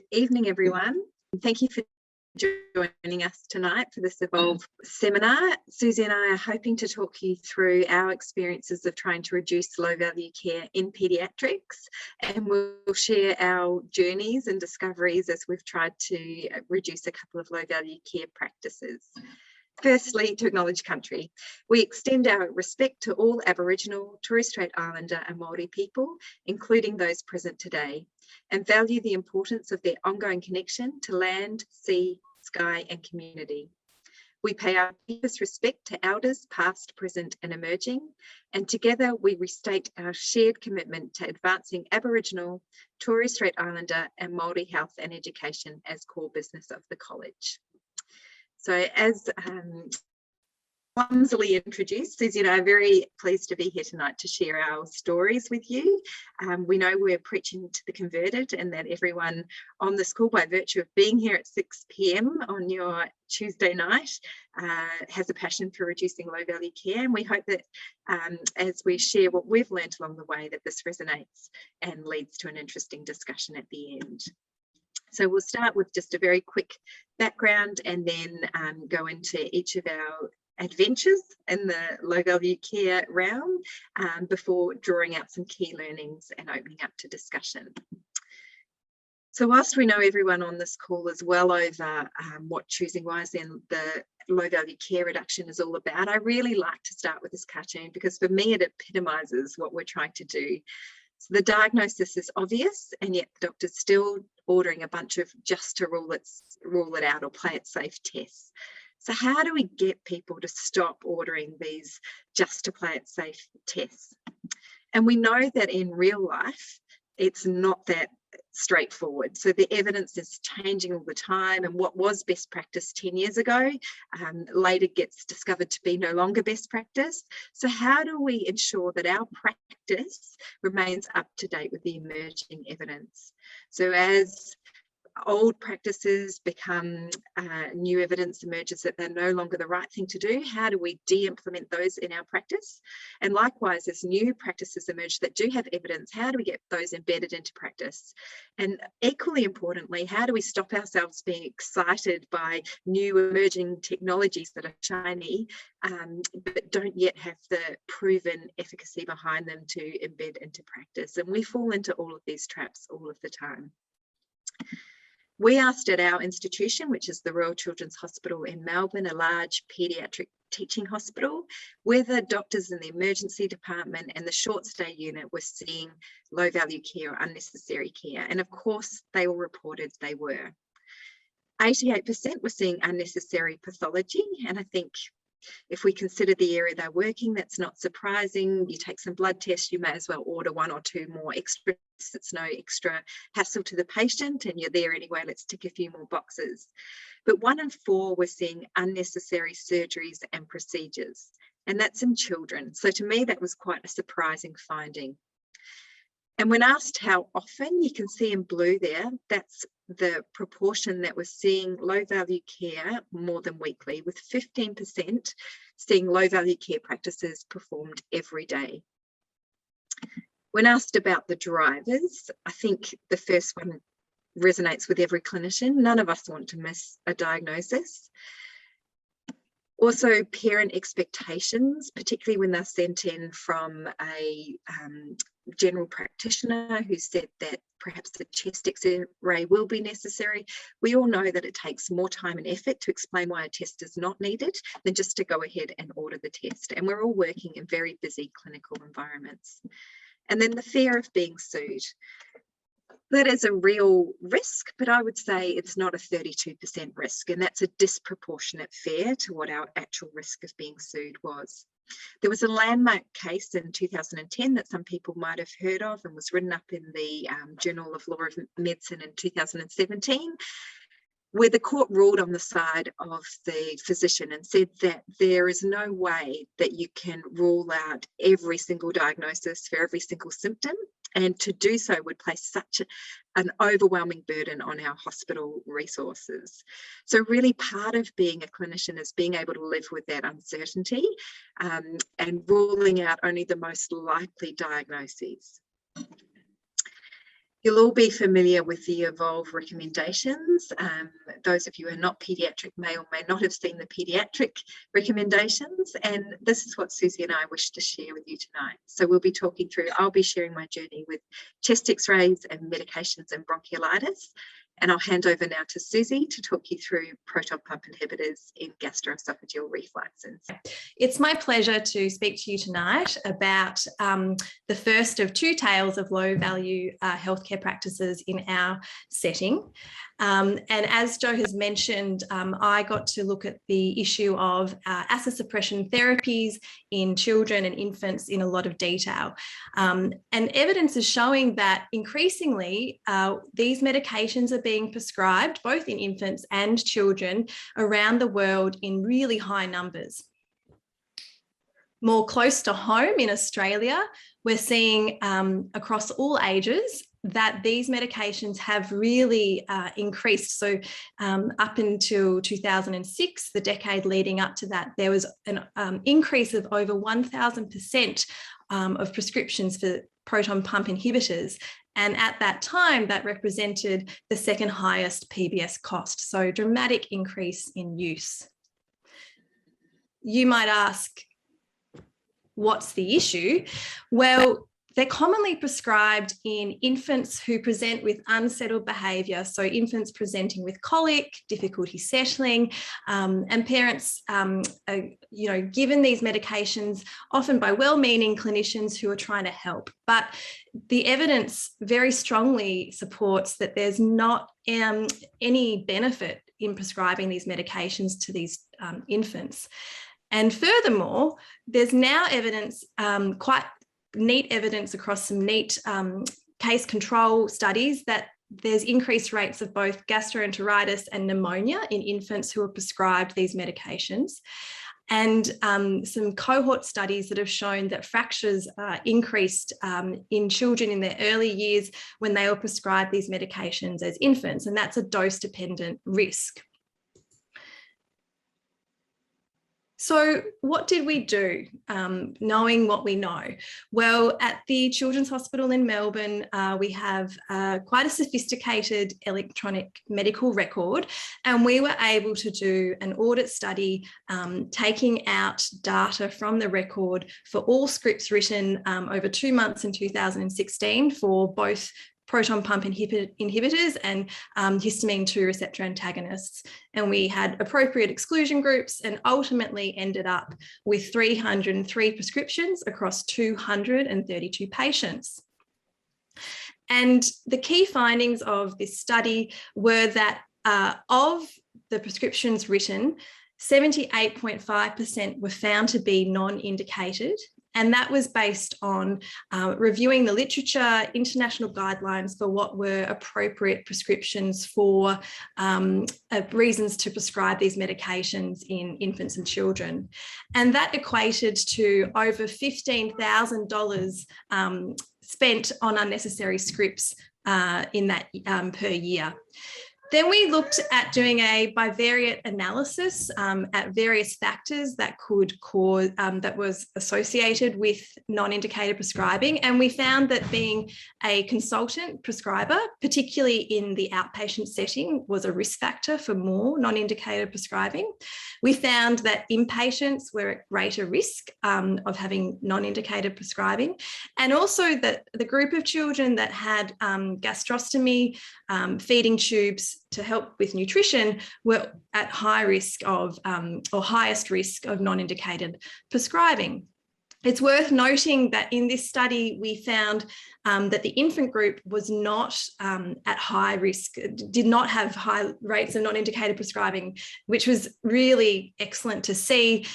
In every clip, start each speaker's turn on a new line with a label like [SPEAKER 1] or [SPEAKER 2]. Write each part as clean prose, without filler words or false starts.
[SPEAKER 1] Good evening, everyone. Thank you for joining us tonight for this Evolve seminar. Suzi and I are hoping to talk you through our experiences of trying to reduce low-value care in paediatrics, and we'll share our journeys and discoveries as we've tried to reduce a couple of low-value care practices. Firstly, to acknowledge country. We extend our respect to all Aboriginal, Torres Strait Islander and Māori people, including those present today, and value the importance of their ongoing connection to land, sea, sky and community. We pay our deepest respect to elders past, present and emerging, and together we restate our shared commitment to advancing Aboriginal, Torres Strait Islander and Māori health and education as core business of the college. So as clumsily introduced, Suzi and I are very pleased to be here tonight to share our stories with you. We know we're preaching to the converted and that everyone on this call, by virtue of being here at 6 p.m. on your Tuesday night, has a passion for reducing low-value care. And we hope that as we share what we've learned along the way, that this resonates and leads to an interesting discussion at the end. So we'll start with just a very quick background and then go into each of our adventures in the low-value care realm before drawing out some key learnings and opening up to discussion. So whilst we know everyone on this call is well over what Choosing Wise and the low-value care reduction is all about, I really like to start with this cartoon because for me it epitomises what we're trying to do. So the diagnosis is obvious, and yet the doctor's still ordering a bunch of just to rule it out or play it safe tests. So how do we get people to stop ordering these just to play it safe tests? And we know that in real life, it's not that straightforward. So the evidence is changing all the time, and what was best practice 10 years ago later gets discovered to be no longer best practice. So how do we ensure that our practice remains up to date with the emerging evidence? So as old practices become new evidence emerges that they're no longer the right thing to do, how do we de-implement those in our practice? And likewise, as new practices emerge that do have evidence, how do we get those embedded into practice? And equally importantly, how do we stop ourselves being excited by new emerging technologies that are shiny but don't yet have the proven efficacy behind them to embed into practice? And we fall into all of these traps all of the time. We asked at our institution, which is the Royal Children's Hospital in Melbourne, a large paediatric teaching hospital, whether doctors in the emergency department and the short stay unit were seeing low value care or unnecessary care. And of course, they all reported they were. 88% were seeing unnecessary pathology. And I think if we consider the area they're working, that's not surprising. You take some blood tests, you may as well order 1 or 2 more extra. It's no extra hassle to the patient, and you're there anyway, let's tick a few more boxes. But 1 in 4 were seeing unnecessary surgeries and procedures, and that's in children. So to me, that was quite a surprising finding. And when asked how often, you can see in blue there, that's the proportion that was seeing low value care more than weekly, with 15% seeing low value care practices performed every day. When asked about the drivers, I think the first one resonates with every clinician. None of us want to miss a diagnosis. Also, parent expectations, particularly when they're sent in from a general practitioner who said that perhaps a chest X-ray will be necessary. We all know that it takes more time and effort to explain why a test is not needed than just to go ahead and order the test. And we're all working in very busy clinical environments. And then the fear of being sued. That is a real risk, but I would say it's not a 32% risk, and that's a disproportionate fear to what our actual risk of being sued was. There was a landmark case in 2010 that some people might have heard of and was written up in the Journal of Law of Medicine in 2017, where the court ruled on the side of the physician and said that there is no way that you can rule out every single diagnosis for every single symptom, and to do so would place such an overwhelming burden on our hospital resources. So really part of being a clinician is being able to live with that uncertainty and ruling out only the most likely diagnoses. You'll all be familiar with the Evolve recommendations. Those of you who are not paediatric may or may not have seen the paediatric recommendations, and this is what Suzi and I wish to share with you tonight. So we'll be talking through, I'll be sharing my journey with chest x-rays and medications and bronchiolitis, and I'll hand over now to Suzi to talk you through proton pump inhibitors in gastroesophageal reflux.
[SPEAKER 2] It's my pleasure to speak to you tonight about the first of two tales of low-value healthcare practices in our setting. And as Jo has mentioned, I got to look at the issue of acid suppression therapies in children and infants in a lot of detail. And evidence is showing that increasingly these medications are being prescribed both in infants and children around the world in really high numbers. More close to home in Australia, we're seeing across all ages that these medications have really increased. So up until 2006, the decade leading up to that, there was an increase of over 1,000% of prescriptions for proton pump inhibitors. And at that time, that represented the second highest PBS cost. So dramatic increase in use. You might ask, what's the issue? Well, they're commonly prescribed in infants who present with unsettled behaviour, so infants presenting with colic, difficulty settling, and parents are, given these medications often by well-meaning clinicians who are trying to help. But the evidence very strongly supports that there's not any benefit in prescribing these medications to these infants. And furthermore, there's now evidence, quite neat evidence across some neat case control studies, that there's increased rates of both gastroenteritis and pneumonia in infants who are prescribed these medications. And some cohort studies that have shown that fractures increased in children in their early years when they were prescribed these medications as infants, and that's a dose-dependent risk. So what did we do, knowing what we know? Well, at the Children's Hospital in Melbourne, we have quite a sophisticated electronic medical record, and we were able to do an audit study taking out data from the record for all scripts written over 2 months in 2016 for both proton pump inhibitors and histamine 2 receptor antagonists. And we had appropriate exclusion groups and ultimately ended up with 303 prescriptions across 232 patients. And the key findings of this study were that of the prescriptions written, 78.5% were found to be non-indicated. And that was based on reviewing the literature, international guidelines for what were appropriate prescriptions for reasons to prescribe these medications in infants and children. And that equated to over $15,000 spent on unnecessary scripts in that per year. Then we looked at doing a bivariate analysis at various factors that could cause, that was associated with non-indicated prescribing. And we found that being a consultant prescriber, particularly in the outpatient setting, was a risk factor for more non-indicated prescribing. We found that inpatients were at greater risk of having non-indicated prescribing. And also that the group of children that had gastrostomy, feeding tubes to help with nutrition were at high risk of, or highest risk of non-indicated prescribing. It's worth noting that in this study, we found that the infant group was not at high risk, did not have high rates of non-indicated prescribing, which was really excellent to see,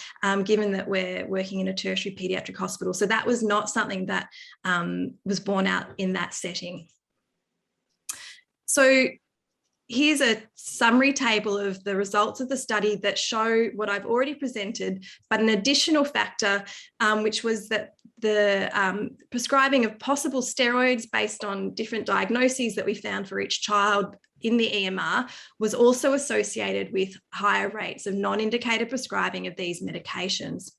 [SPEAKER 2] given that we're working in a tertiary paediatric hospital. So that was not something that was borne out in that setting. So here's a summary table of the results of the study that show what I've already presented, but an additional factor, which was that the prescribing of possible steroids based on different diagnoses that we found for each child in the EMR was also associated with higher rates of non-indicated prescribing of these medications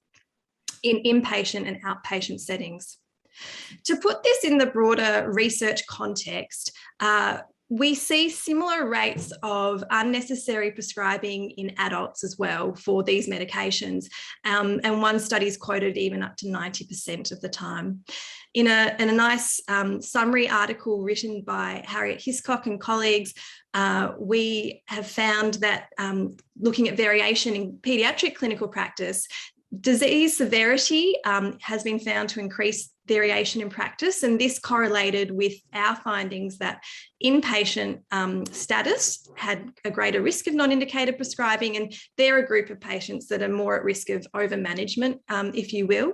[SPEAKER 2] in inpatient and outpatient settings. To put this in the broader research context, we see similar rates of unnecessary prescribing in adults as well for these medications. And one study is quoted even up to 90% of the time. In a nice summary article written by Harriet Hiscock and colleagues, we have found that looking at variation in paediatric clinical practice, disease severity has been found to increase variation in practice, and this correlated with our findings that inpatient status had a greater risk of non-indicated prescribing, and they're a group of patients that are more at risk of over-management, if you will,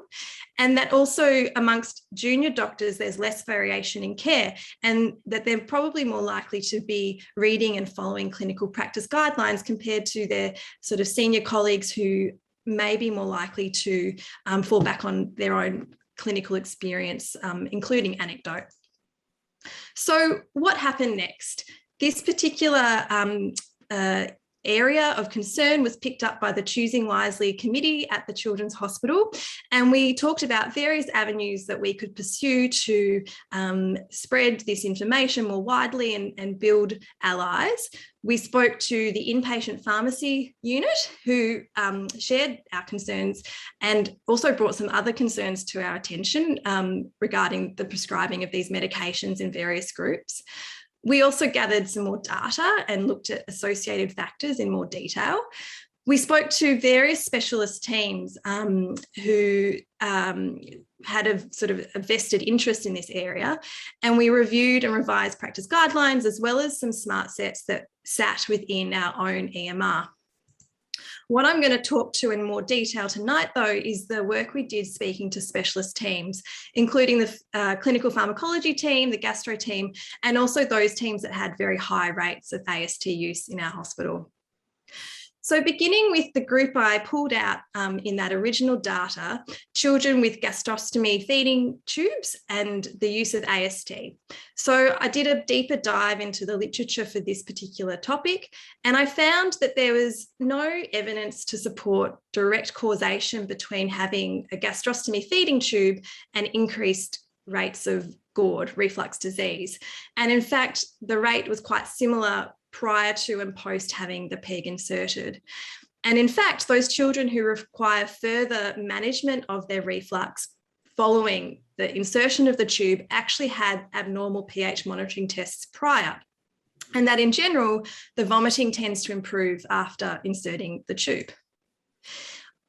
[SPEAKER 2] and that also amongst junior doctors there's less variation in care, and that they're probably more likely to be reading and following clinical practice guidelines compared to their sort of senior colleagues who may be more likely to fall back on their own clinical experience, including anecdote. So what happened next? This particular area of concern was picked up by the Choosing Wisely committee at the Children's Hospital, and we talked about various avenues that we could pursue to spread this information more widely and build allies. We spoke to the inpatient pharmacy unit who shared our concerns and also brought some other concerns to our attention regarding the prescribing of these medications in various groups. We also gathered some more data and looked at associated factors in more detail. We spoke to various specialist teams who had a sort of a vested interest in this area, and we reviewed and revised practice guidelines as well as some smart sets that sat within our own EMR. What I'm going to talk to in more detail tonight, though, is the work we did speaking to specialist teams, including the clinical pharmacology team, the gastro team, and also those teams that had very high rates of AST use in our hospital. So beginning with the group I pulled out in that original data, children with gastrostomy feeding tubes and the use of AST. So I did a deeper dive into the literature for this particular topic, and I found that there was no evidence to support direct causation between having a gastrostomy feeding tube and increased rates of GORD, reflux disease. And in fact, the rate was quite similar prior to and post having the PEG inserted. And in fact, those children who require further management of their reflux following the insertion of the tube actually had abnormal pH monitoring tests prior. And that in general, the vomiting tends to improve after inserting the tube.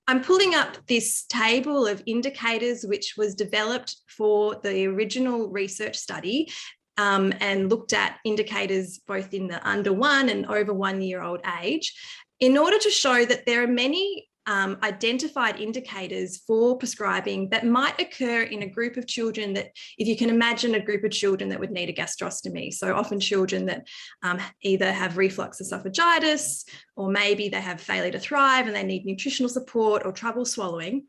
[SPEAKER 2] I'm pulling up this table of indicators which was developed for the original research study and looked at indicators both in the under 1 and over 1 year old age in order to show that there are many identified indicators for prescribing that might occur in a group of children that, if you can imagine a group of children that would need a gastrostomy. So often children that either have reflux esophagitis, or maybe they have failure to thrive and they need nutritional support or trouble swallowing.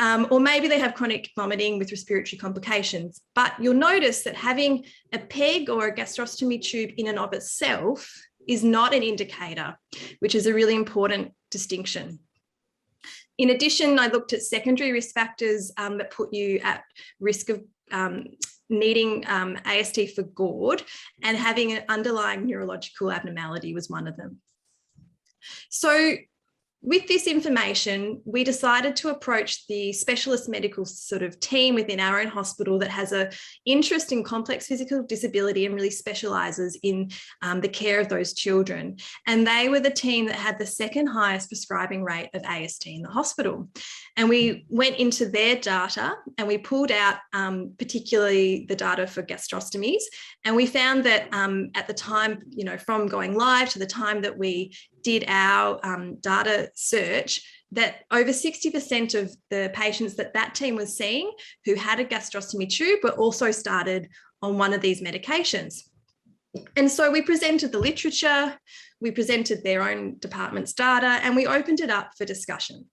[SPEAKER 2] Or maybe they have chronic vomiting with respiratory complications. But you'll notice that having a PEG or a gastrostomy tube in and of itself is not an indicator, which is a really important distinction. In addition, I looked at secondary risk factors that put you at risk of needing AST for GORD, and having an underlying neurological abnormality was one of them. So with this information, we decided to approach the specialist medical sort of team within our own hospital that has an interest in complex physical disability and really specialises in the care of those children. And they were the team that had the second highest prescribing rate of AST in the hospital. And we went into their data and we pulled out particularly the data for gastrostomies. And we found that at the time, you know, from going live to the time that we did our data search, that over 60% of the patients that team was seeing who had a gastrostomy tube were also started on one of these medications. And so we presented the literature, we presented their own department's data, and we opened it up for discussion.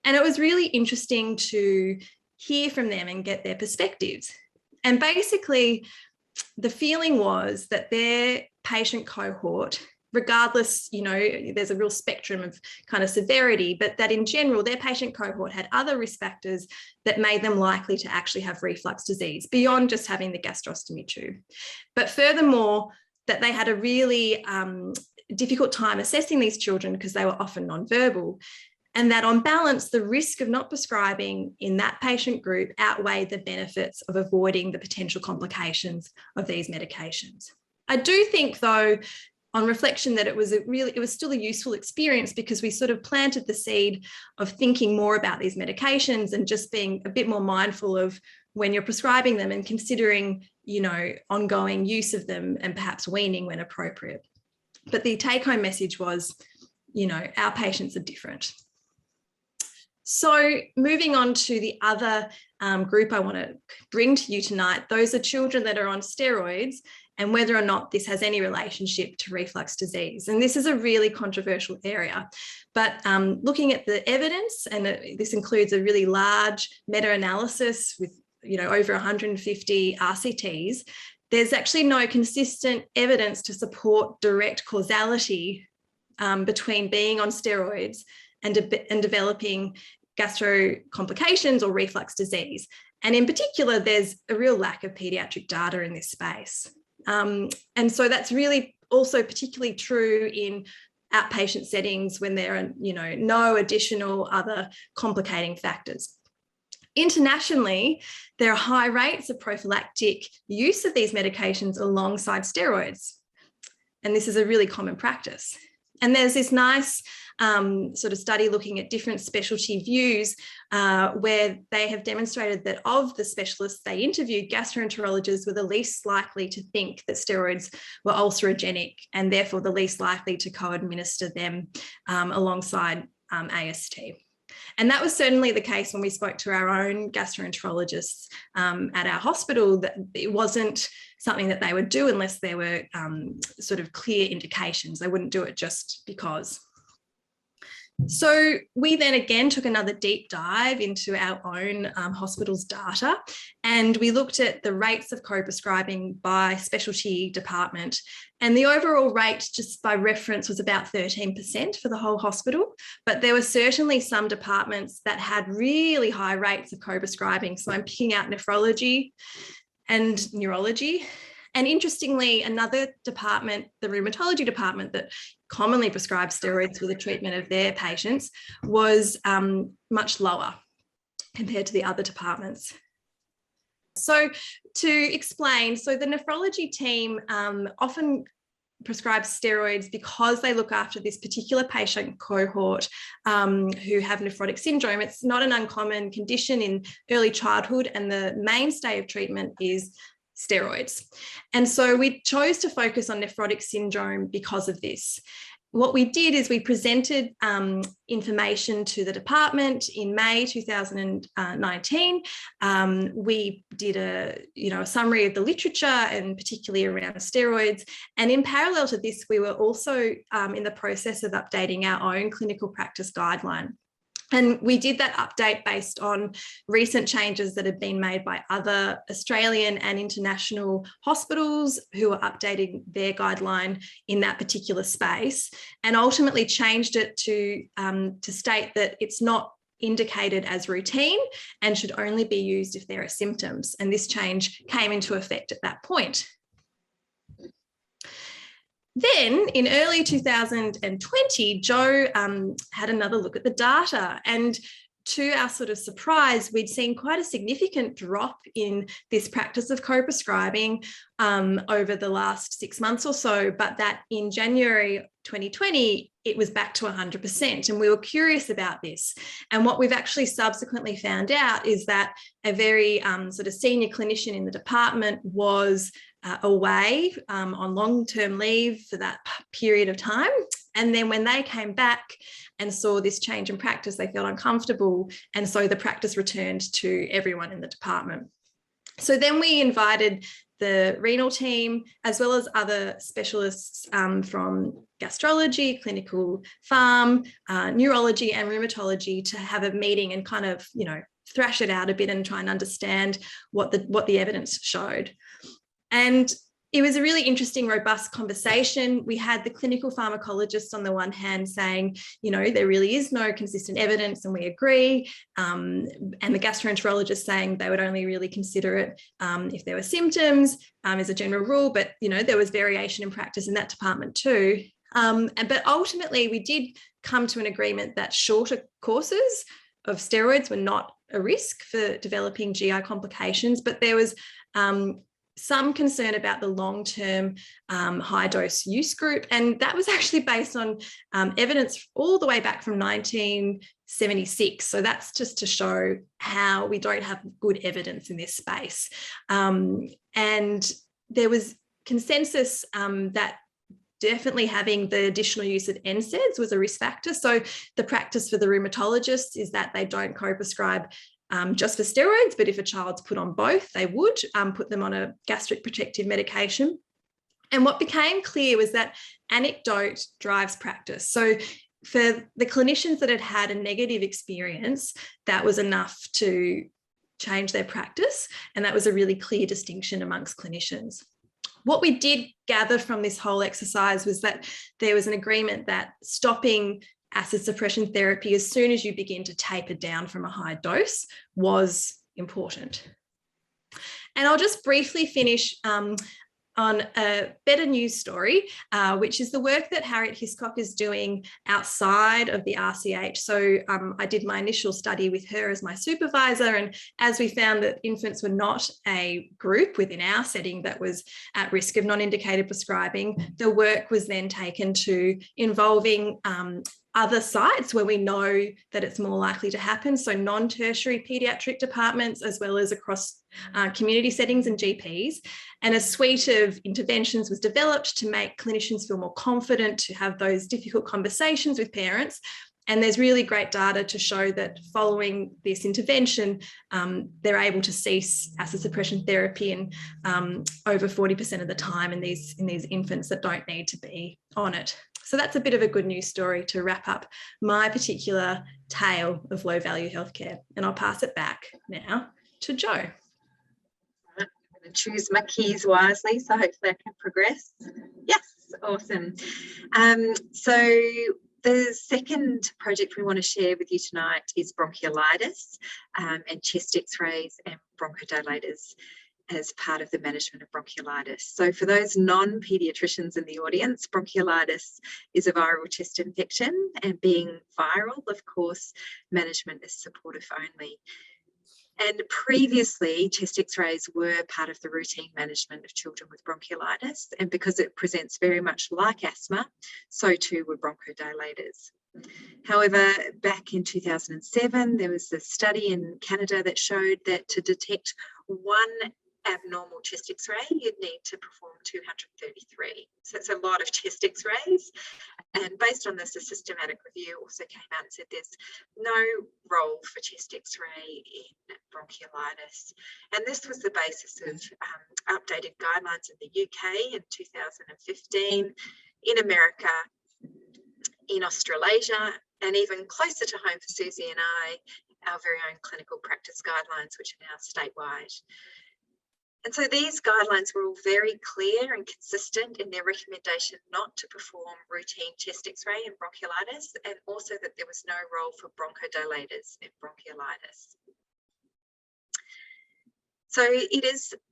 [SPEAKER 2] And it was really interesting to hear from them and get their perspectives. And basically, the feeling was that their patient cohort regardless, there's a real spectrum of kind of severity, but that in general, their patient cohort had other risk factors that made them likely to actually have reflux disease beyond just having the gastrostomy tube. But furthermore, that they had a really difficult time assessing these children because they were often non-verbal, and that on balance, the risk of not prescribing in that patient group outweighed the benefits of avoiding the potential complications of these medications. I do think, though, on reflection, that it was still a useful experience because we sort of planted the seed of thinking more about these medications and just being a bit more mindful of when you're prescribing them and considering, ongoing use of them and perhaps weaning when appropriate. But the take-home message was, our patients are different. So moving on to the other group I want to bring to you tonight, those are children that are on steroids and whether or not this has any relationship to reflux disease. And this is a really controversial area, but looking at the evidence, and this includes a really large meta-analysis with over 150 RCTs, there's actually no consistent evidence to support direct causality between being on steroids and developing gastro complications or reflux disease. And in particular, there's a real lack of paediatric data in this space. And so that's really also particularly true in outpatient settings when there are, no additional other complicating factors. Internationally, there are high rates of prophylactic use of these medications alongside steroids. And this is a really common practice. And there's this nice sort of study looking at different specialty views where they have demonstrated that of the specialists they interviewed, gastroenterologists were the least likely to think that steroids were ulcerogenic and therefore the least likely to co-administer them alongside AST. And that was certainly the case when we spoke to our own gastroenterologists at our hospital, that it wasn't something that they would do unless there were sort of clear indications. They wouldn't do it just because. So we then again took another deep dive into our own hospital's data, and we looked at the rates of co-prescribing by specialty department. And the overall rate, just by reference, was about 13% for the whole hospital. But there were certainly some departments that had really high rates of co-prescribing. So I'm picking out nephrology and neurology. And interestingly, another department, the rheumatology department, that commonly prescribes steroids for the treatment of their patients, was much lower compared to the other departments. So to explain, so the nephrology team often prescribes steroids because they look after this particular patient cohort who have nephrotic syndrome. It's not an uncommon condition in early childhood, and the mainstay of treatment is steroids. And so we chose to focus on nephrotic syndrome because of this. What we did is we presented information to the department in May 2019. We did a summary of the literature, and particularly around steroids. And in parallel to this, we were also in the process of updating our own clinical practice guideline. And we did that update based on recent changes that have been made by other Australian and international hospitals who are updating their guideline in that particular space, and ultimately changed it to state that it's not indicated as routine and should only be used if there are symptoms. And this change came into effect at that point. Then in early 2020, Joe had another look at the data, and to our sort of surprise, we'd seen quite a significant drop in this practice of co-prescribing over the last 6 months or so, but that in January 2020, it was back to 100%. And we were curious about this. And what we've actually subsequently found out is that a very sort of senior clinician in the department was away on long-term leave for that period of time. And then when they came back and saw this change in practice, they felt uncomfortable. And so the practice returned to everyone in the department. So then we invited the renal team, as well as other specialists from gastrology, clinical pharm, neurology and rheumatology, to have a meeting and kind of, thrash it out a bit and try and understand what the evidence showed. And it was a really interesting, robust conversation. We had the clinical pharmacologist on the one hand saying, you know, there really is no consistent evidence and we agree. And the gastroenterologist saying they would only really consider it if there were symptoms as a general rule. But, you know, there was variation in practice in that department too. But ultimately, we did come to an agreement that shorter courses of steroids were not a risk for developing GI complications, but there was some concern about the long-term high-dose use group. And that was actually based on evidence all the way back from 1976. So that's just to show how we don't have good evidence in this space. And there was consensus that definitely having the additional use of NSAIDs was a risk factor. So the practice for the rheumatologists is that they don't co-prescribe just for steroids, but if a child's put on both, they would put them on a gastric protective medication. And what became clear was that anecdote drives practice. So for the clinicians that had had a negative experience, that was enough to change their practice. And that was a really clear distinction amongst clinicians. What we did gather from this whole exercise was that there was an agreement that stopping acid suppression therapy as soon as you begin to taper down from a high dose was important. And I'll just briefly finish on a better news story, which is the work that Harriet Hiscock is doing outside of the RCH. So I did my initial study with her as my supervisor, and as we found that infants were not a group within our setting that was at risk of non-indicated prescribing, the work was then taken to involving other sites where we know that it's more likely to happen, so non-tertiary paediatric departments, as well as across community settings and GPs. And a suite of interventions was developed to make clinicians feel more confident to have those difficult conversations with parents. And there's really great data to show that following this intervention, they're able to cease acid suppression therapy in over 40% of the time in these infants that don't need to be on it. So that's a bit of a good news story to wrap up my particular tale of low value healthcare. And I'll pass it back now to Jo.
[SPEAKER 1] I'm going to choose my keys wisely, so hopefully I can progress. Yes, awesome. So the second project we want to share with you tonight is bronchiolitis and chest x-rays and bronchodilators as part of the management of bronchiolitis. So for those non-paediatricians in the audience, bronchiolitis is a viral chest infection, and being viral, of course, management is supportive only. And previously, chest x-rays were part of the routine management of children with bronchiolitis, and because it presents very much like asthma, so too were bronchodilators. However, back in 2007, there was a study in Canada that showed that to detect one abnormal chest x-ray, you'd need to perform 233. So it's a lot of chest x-rays. And based on this, a systematic review also came out and said there's no role for chest x-ray in bronchiolitis. And this was the basis of updated guidelines in the UK in 2015, in America, in Australasia, and even closer to home for Suzi and I, our very own clinical practice guidelines, which are now statewide. And so these guidelines were all very clear and consistent in their recommendation not to perform routine chest x-ray in bronchiolitis, and also that there was no role for bronchodilators in bronchiolitis. So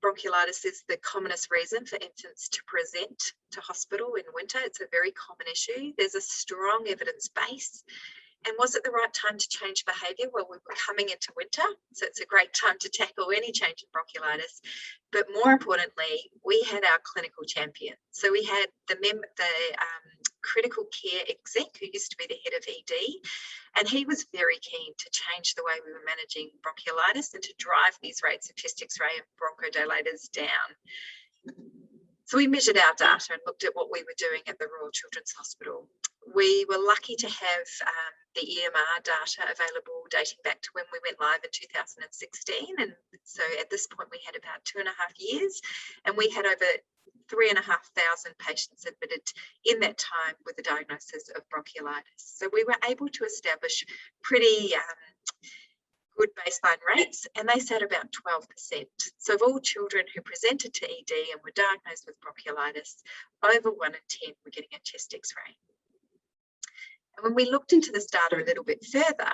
[SPEAKER 1] bronchiolitis is the commonest reason for infants to present to hospital in winter. It's a very common issue. There's a strong evidence base. And was it the right time to change behaviour? Well, we were coming into winter, so it's a great time to tackle any change in bronchiolitis. But more importantly, we had our clinical champion. So we had the critical care exec who used to be the head of ED, and he was very keen to change the way we were managing bronchiolitis and to drive these rates of chest x-ray and bronchodilators down. So we measured our data and looked at what we were doing at the Royal Children's Hospital. We were lucky to have the EMR data available dating back to when we went live in 2016. And so at this point, we had about 2.5 years, and we had over 3,500 patients admitted in that time with a diagnosis of bronchiolitis. So we were able to establish pretty good baseline rates, and they said about 12%. So of all children who presented to ED and were diagnosed with bronchiolitis, over 1 in 10 were getting a chest X-ray. And when we looked into this data a little bit further,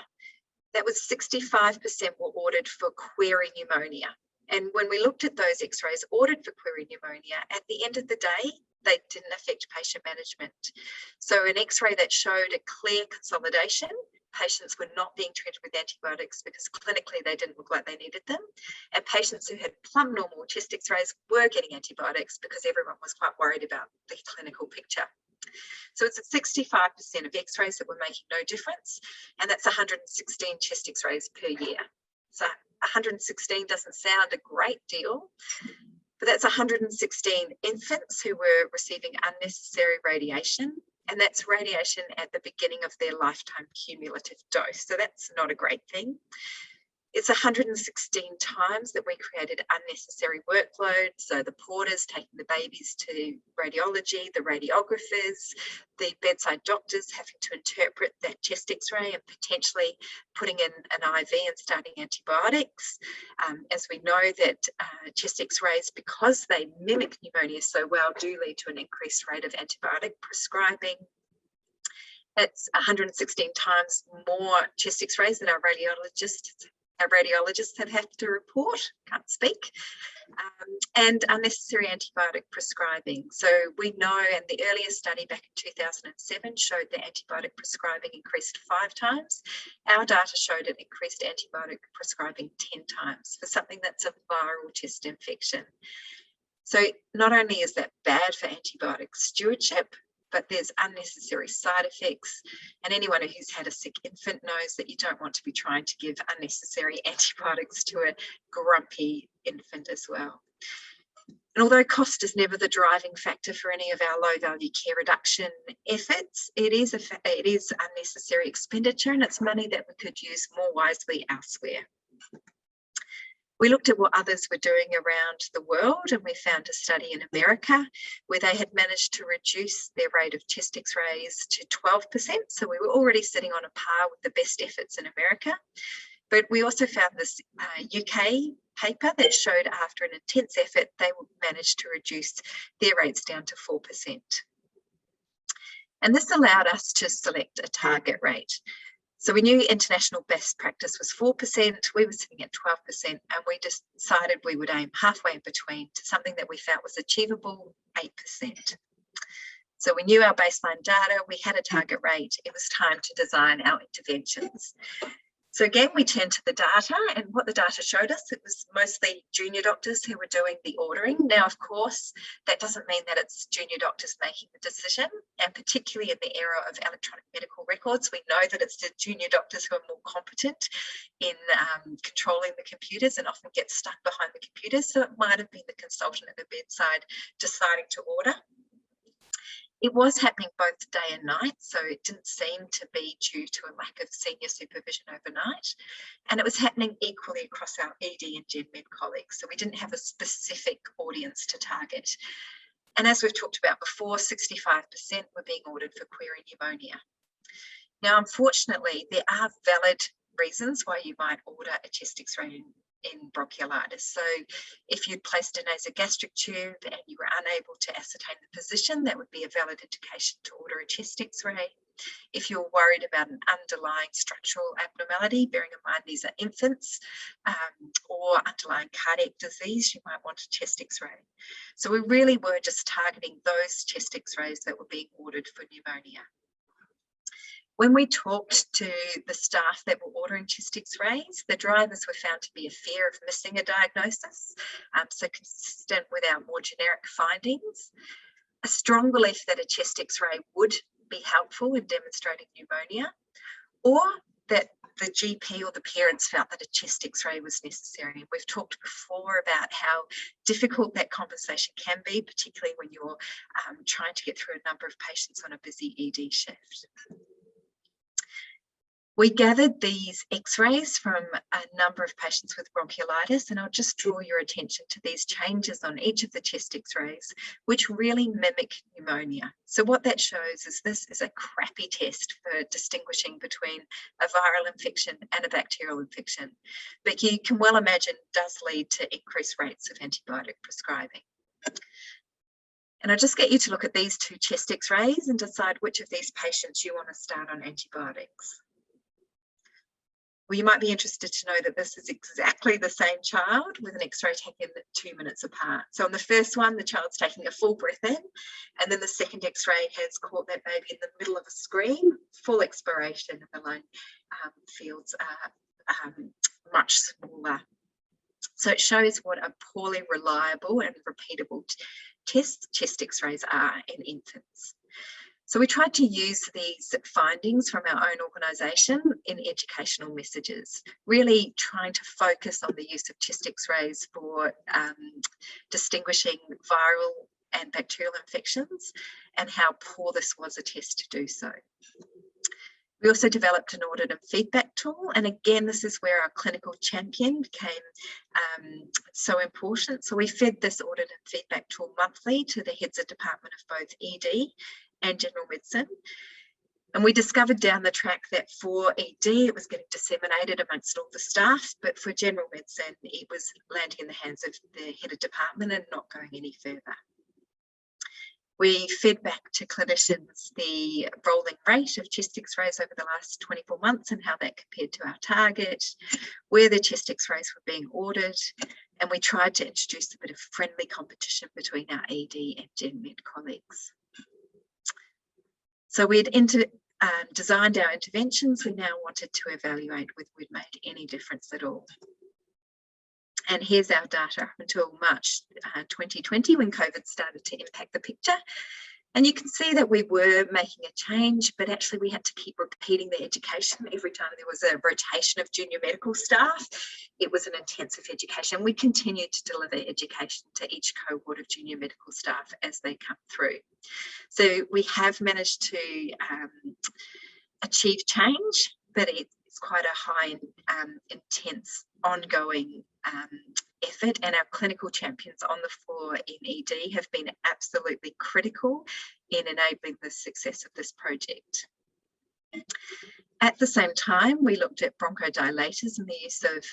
[SPEAKER 1] that was 65% were ordered for query pneumonia. And when we looked at those X-rays ordered for query pneumonia, at the end of the day, they didn't affect patient management. So an X-ray that showed a clear consolidation, patients were not being treated with antibiotics because clinically they didn't look like they needed them. And patients who had plumb normal chest X-rays were getting antibiotics because everyone was quite worried about the clinical picture. So it's at 65% of X-rays that were making no difference, and that's 116 chest X-rays per year. So 116 doesn't sound a great deal, but that's 116 infants who were receiving unnecessary radiation, and that's radiation at the beginning of their lifetime cumulative dose. So that's not a great thing. It's 116 times that we created unnecessary workload. So the porters taking the babies to radiology, the radiographers, the bedside doctors having to interpret that chest X-ray and potentially putting in an IV and starting antibiotics. As we know that chest X-rays, because they mimic pneumonia so well, do lead to an increased rate of antibiotic prescribing. It's 116 times more chest X-rays that our radiologists have had to report, can't speak, and unnecessary antibiotic prescribing. So we know, and the earlier study back in 2007 showed that antibiotic prescribing increased 5 times. Our data showed it increased antibiotic prescribing 10 times for something that's a viral chest infection. So not only is that bad for antibiotic stewardship, but there's unnecessary side effects, and anyone who's had a sick infant knows that you don't want to be trying to give unnecessary antibiotics to a grumpy infant as well. And although cost is never the driving factor for any of our low-value care reduction efforts, it is unnecessary expenditure, and it's money that we could use more wisely elsewhere. We looked at what others were doing around the world, and we found a study in America where they had managed to reduce their rate of chest X-rays to 12%. So we were already sitting on a par with the best efforts in America. But we also found this UK paper that showed after an intense effort, they managed to reduce their rates down to 4%. And this allowed us to select a target rate. So we knew international best practice was 4%, we were sitting at 12%, and we just decided we would aim halfway in between to something that we felt was achievable, 8%. So we knew our baseline data, we had a target rate, it was time to design our interventions. So again, we turned to the data, and what the data showed us, it was mostly junior doctors who were doing the ordering. Now, of course, that doesn't mean that it's junior doctors making the decision, and particularly in the era of electronic medical records, we know that it's the junior doctors who are more competent in controlling the computers and often get stuck behind the computers. So it might have been the consultant at the bedside deciding to order. It was happening both day and night, so it didn't seem to be due to a lack of senior supervision overnight. And it was happening equally across our ED and Gen Med colleagues, so we didn't have a specific audience to target. And as we've talked about before, 65% were being ordered for query pneumonia. Now, unfortunately, there are valid reasons why you might order a chest X-ray in bronchiolitis. So if you'd placed a nasogastric tube and you were unable to ascertain the position, that would be a valid indication to order a chest X-ray. If you're worried about an underlying structural abnormality, bearing in mind these are infants, or underlying cardiac disease, you might want a chest X-ray. So we really were just targeting those chest X-rays that were being ordered for pneumonia. When we talked to the staff that were ordering chest X-rays, the drivers were found to be a fear of missing a diagnosis, so consistent with our more generic findings, a strong belief that a chest X-ray would be helpful in demonstrating pneumonia, or that the GP or the parents felt that a chest X-ray was necessary. And we've talked before about how difficult that conversation can be, particularly when you're trying to get through a number of patients on a busy ED shift. We gathered these x-rays from a number of patients with bronchiolitis, and I'll just draw your attention to these changes on each of the chest x-rays, which really mimic pneumonia. So what that shows is this is a crappy test for distinguishing between a viral infection and a bacterial infection, but you can well imagine does lead to increased rates of antibiotic prescribing. And I'll just get you to look at these two chest x-rays and decide which of these patients you want to start on antibiotics. Well, you might be interested to know that this is exactly the same child with an x-ray taken 2 minutes apart. So on the first one, the child's taking a full breath in, and then the second x-ray has caught that baby in the middle of a scream, full expiration, and the lung fields are much smaller. So it shows what a poorly reliable and repeatable chest x-rays are in infants. So we tried to use these findings from our own organisation in educational messages, really trying to focus on the use of chest x-rays for distinguishing viral and bacterial infections and how poor this was a test to do so. We also developed an audit and feedback tool, and again, this is where our clinical champion became so important. So we fed this audit and feedback tool monthly to the heads of department of both ED and general medicine. And we discovered down the track that for ED, it was getting disseminated amongst all the staff, but for general medicine, it was landing in the hands of the head of department and not going any further. We fed back to clinicians the rolling rate of chest x-rays over the last 24 months and how that compared to our target, where the chest x-rays were being ordered, and we tried to introduce a bit of friendly competition between our ED and Gen Med colleagues. So we'd designed our interventions. We now wanted to evaluate whether we'd made any difference at all. And here's our data up until March 2020, when COVID started to impact the picture. And you can see that we were making a change, but actually we had to keep repeating the education every time there was a rotation of junior medical staff. It was an intensive education. We continued to deliver education to each cohort of junior medical staff as they come through. So we have managed to achieve change, but it's quite a high, intense, ongoing effort, and our clinical champions on the floor in ED have been absolutely critical in enabling the success of this project. At the same time, we looked at bronchodilators and the use of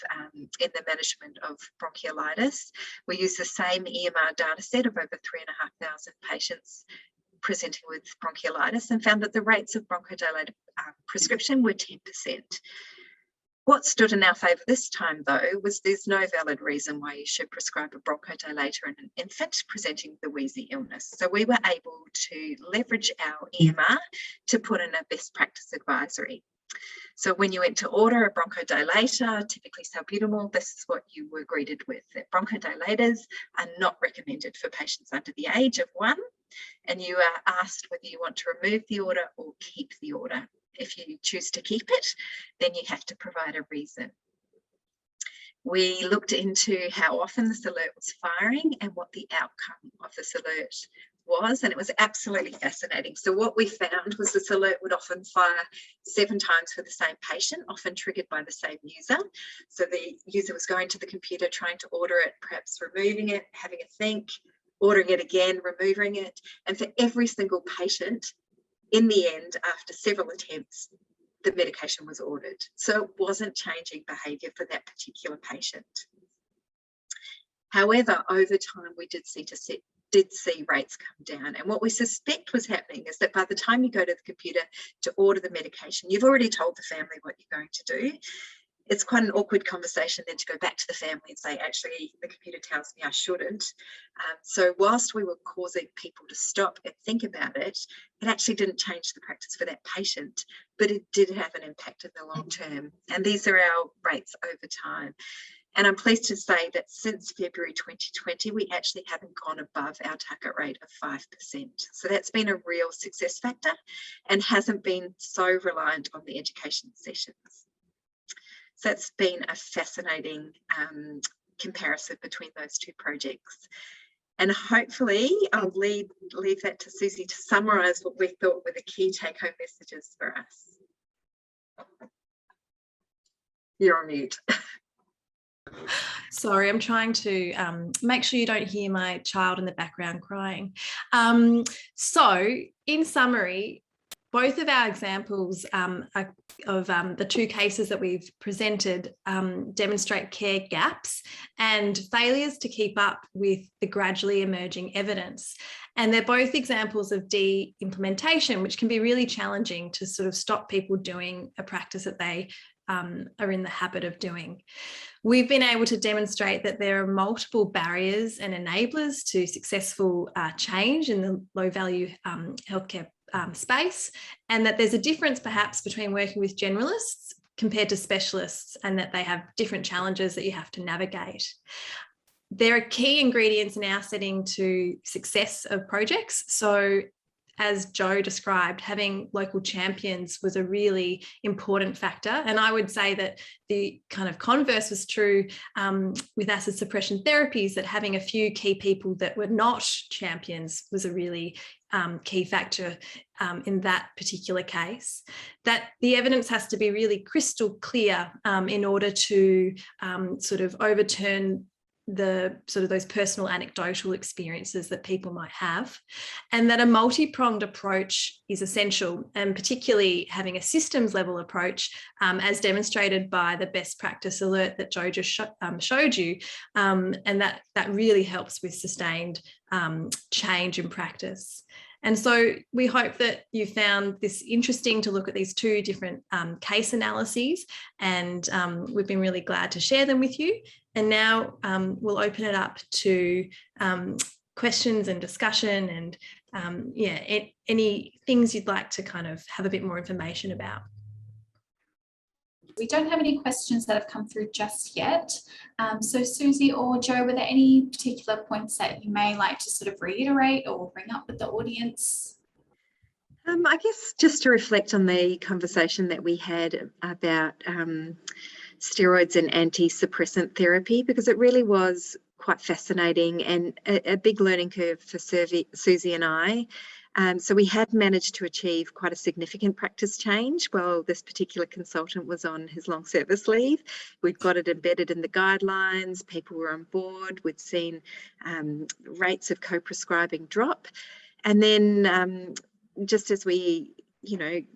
[SPEAKER 1] in the management of bronchiolitis. We used the same EMR data set of over 3,500 patients presenting with bronchiolitis and found that the rates of bronchodilator prescription were 10%. What stood in our favour this time, though, was there's no valid reason why you should prescribe a bronchodilator in an infant presenting with a wheezy illness. So we were able to leverage our EMR to put in a best practice advisory. So when you went to order a bronchodilator, typically salbutamol, this is what you were greeted with, that bronchodilators are not recommended for patients under the age of 1, and you are asked whether you want to remove the order or keep the order. If you choose to keep it, then you have to provide a reason. We looked into how often this alert was firing and what the outcome of this alert was, and it was absolutely fascinating. So what we found was this alert would often fire 7 times for the same patient, often triggered by the same user. So the user was going to the computer, trying to order it, perhaps removing it, having a think, ordering it again, removing it, and for every single patient, in the end, after several attempts, the medication was ordered. So it wasn't changing behaviour for that particular patient. However, over time, we did see rates come down. And what we suspect was happening is that by the time you go to the computer to order the medication, you've already told the family what you're going to do. It's quite an awkward conversation then to go back to the family and say, actually, the computer tells me I shouldn't. So whilst we were causing people to stop and think about it, it actually didn't change the practice for that patient, but it did have an impact in the long term. And these are our rates over time. And I'm pleased to say that since February 2020, we actually haven't gone above our target rate of 5%. So that's been a real success factor and hasn't been so reliant on the education sessions. So that's been a fascinating comparison between those two projects. And hopefully I'll leave that to Suzi to summarise what we thought were the key take-home messages for us. You're on mute.
[SPEAKER 2] Sorry, I'm trying to make sure you don't hear my child in the background crying. So, in summary, both of our examples of the two cases that we've presented demonstrate care gaps and failures to keep up with the gradually emerging evidence. And they're both examples of de-implementation, which can be really challenging to sort of stop people doing a practice that they are in the habit of doing. We've been able to demonstrate that there are multiple barriers and enablers to successful change in the low-value healthcare space, and that there's a difference perhaps between working with generalists compared to specialists, and that they have different challenges that you have to navigate. There are key ingredients in our setting to success of projects. So, as Jo described, having local champions was a really important factor. And I would say that the kind of converse was true with acid suppression therapies, that having a few key people that were not champions was a really key factor in that particular case. That the evidence has to be really crystal clear in order to sort of overturn the sort of those personal anecdotal experiences that people might have, and that a multi-pronged approach is essential, and particularly having a systems level approach as demonstrated by the best practice alert that Jo just showed you, and that really helps with sustained change in practice. And so we hope that you found this interesting to look at these two different case analyses, and we've been really glad to share them with you. And now we'll open it up to questions and discussion, and any things you'd like to kind of have a bit more information about.
[SPEAKER 3] We don't have any questions that have come through just yet. So Suzi or Jo, were there any particular points that you may like to sort of reiterate or bring up with the audience?
[SPEAKER 1] I guess just to reflect on the conversation that we had about steroids and anti-suppressant therapy, because it really was quite fascinating and a big learning curve for Suzi and I. So we had managed to achieve quite a significant practice change while this particular consultant was on his long service leave. We'd got it embedded in the guidelines, people were on board, we'd seen rates of co-prescribing drop. And then just as we,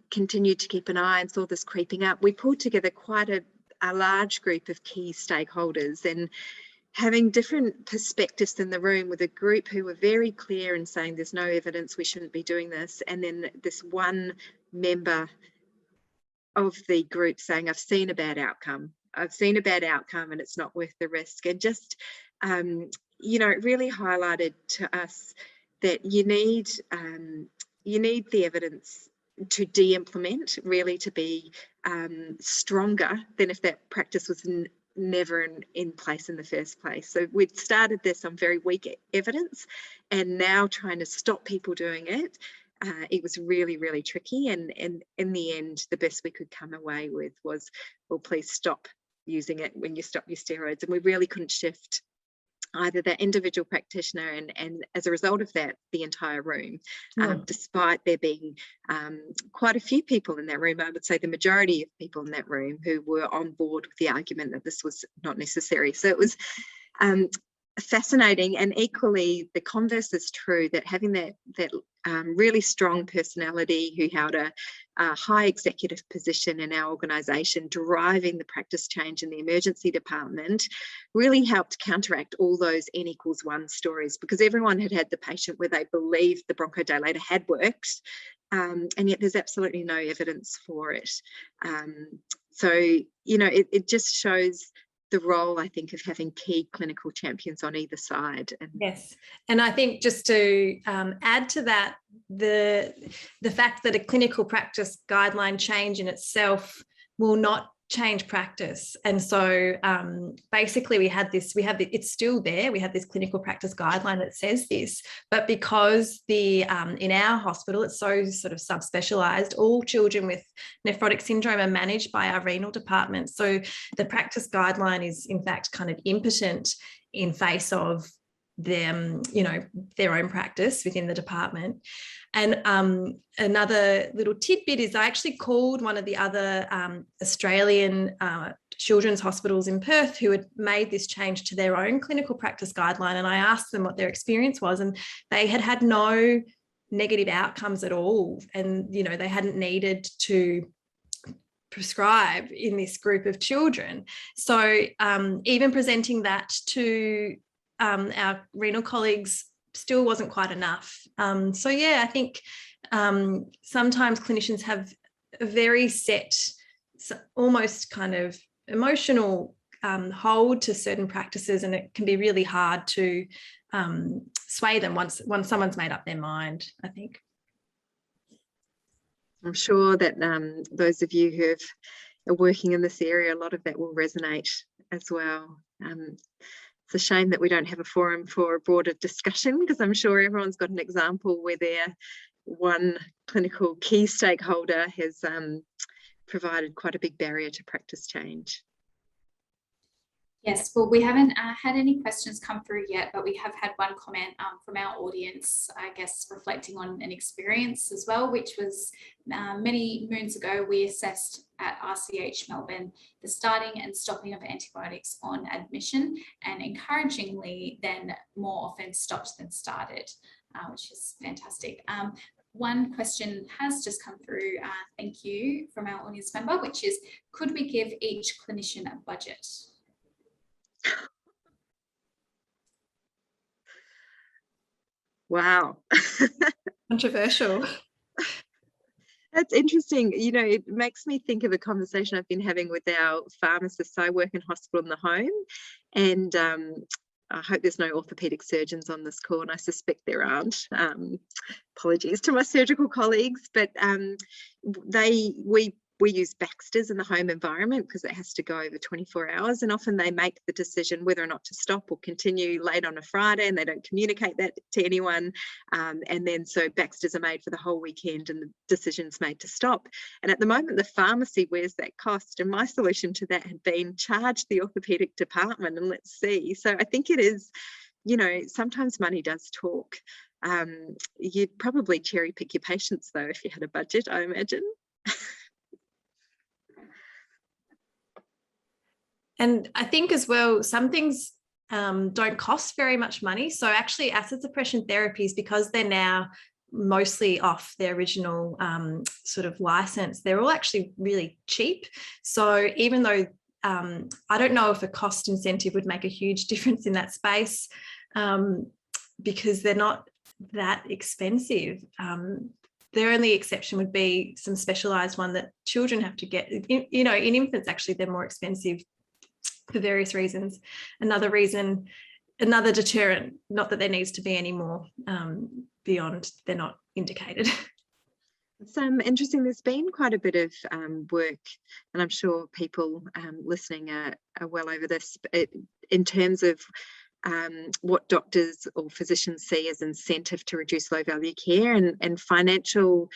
[SPEAKER 1] continued to keep an eye and saw this creeping up, we pulled together quite a large group of key stakeholders, and having different perspectives in the room, with a group who were very clear in saying there's no evidence, we shouldn't be doing this, and then this one member of the group saying, I've seen a bad outcome and it's not worth the risk. And just it really highlighted to us that you need the evidence to de-implement, really, to be stronger than if that practice was never in place in the first place. So we'd started this on very weak evidence, and now trying to stop people doing it, it was really, really tricky. And in the end, the best we could come away with was, well, please stop using it when you stop your steroids. And we really couldn't shift either that individual practitioner and as a result of that, the entire room, despite there being quite a few people in that room. I would say the majority of people in that room who were on board with the argument that this was not necessary. So it was fascinating, and equally the converse is true, that having that really strong personality who held a high executive position in our organisation, driving the practice change in the emergency department, really helped counteract all those N=1 stories, because everyone had had the patient where they believed the bronchodilator had worked, and yet there's absolutely no evidence for it. So it just shows the role, I think, of having key clinical champions on either side.
[SPEAKER 2] Yes, and I think just to add to that, the fact that a clinical practice guideline change in itself will not change practice. And so basically it's still there. We have this clinical practice guideline that says this, but because in our hospital, it's so sort of subspecialized, all children with nephrotic syndrome are managed by our renal department. So the practice guideline is in fact kind of impotent in face of them, their own practice within the department. And another little tidbit is I actually called one of the other Australian children's hospitals in Perth who had made this change to their own clinical practice guideline, and I asked them what their experience was, and they had no negative outcomes at all, and they hadn't needed to prescribe in this group of children. So even presenting that to our renal colleagues still wasn't quite enough. So yeah, I think sometimes clinicians have a very set, almost kind of emotional hold to certain practices, and it can be really hard to sway them once someone's made up their mind, I think.
[SPEAKER 1] I'm sure that those of you who are working in this area, a lot of that will resonate as well. It's a shame that we don't have a forum for a broader discussion, because I'm sure everyone's got an example where their one clinical key stakeholder has provided quite a big barrier to practice change.
[SPEAKER 3] Yes, well, we haven't had any questions come through yet, but we have had one comment from our audience, I guess, reflecting on an experience as well, which was many moons ago, we assessed at RCH Melbourne the starting and stopping of antibiotics on admission, and encouragingly then more often stopped than started, which is fantastic. One question has just come through, thank you, from our audience member, which is, could we give each clinician a budget?
[SPEAKER 1] Wow.
[SPEAKER 2] Controversial.
[SPEAKER 1] That's interesting. It makes me think of a conversation I've been having with our pharmacists. I work in hospital in the home, and I hope there's no orthopaedic surgeons on this call, and I suspect there aren't. Apologies to my surgical colleagues, but we use Baxter's in the home environment because it has to go over 24 hours, and often they make the decision whether or not to stop or continue late on a Friday, and they don't communicate that to anyone. And then so Baxter's are made for the whole weekend, and the decision's made to stop. And at the moment, the pharmacy wears that cost. And my solution to that had been charge the orthopaedic department and let's see. So I think it is, sometimes money does talk. You'd probably cherry pick your patients though if you had a budget, I imagine.
[SPEAKER 2] And I think as well, some things don't cost very much money. So actually acid suppression therapies, because they're now mostly off their original sort of license, they're all actually really cheap. So even though I don't know if a cost incentive would make a huge difference in that space, because they're not that expensive. Their only exception would be some specialised one that children have to get. In infants, actually, they're more expensive for various reasons. Another deterrent, not that there needs to be any more beyond they're not indicated.
[SPEAKER 1] It's interesting. There's been quite a bit of work, and I'm sure people listening are well over this, in terms of what doctors or physicians see as incentive to reduce low value care, and financial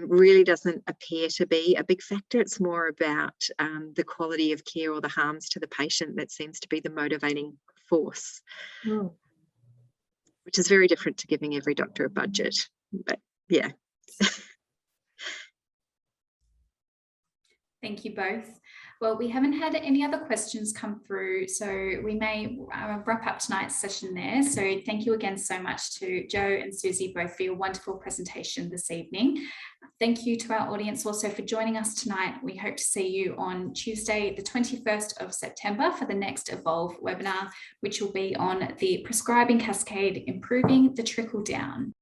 [SPEAKER 1] really doesn't appear to be a big factor. It's more about the quality of care or the harms to the patient that seems to be the motivating force, which is very different to giving every doctor a budget. But yeah.
[SPEAKER 3] Thank you both. Well, we haven't had any other questions come through, so we may wrap up tonight's session there. So thank you again so much to Jo and Suzi both for your wonderful presentation this evening. Thank you to our audience also for joining us tonight. We hope to see you on Tuesday, the 21st of September for the next Evolve webinar, which will be on the prescribing cascade, improving the trickle down.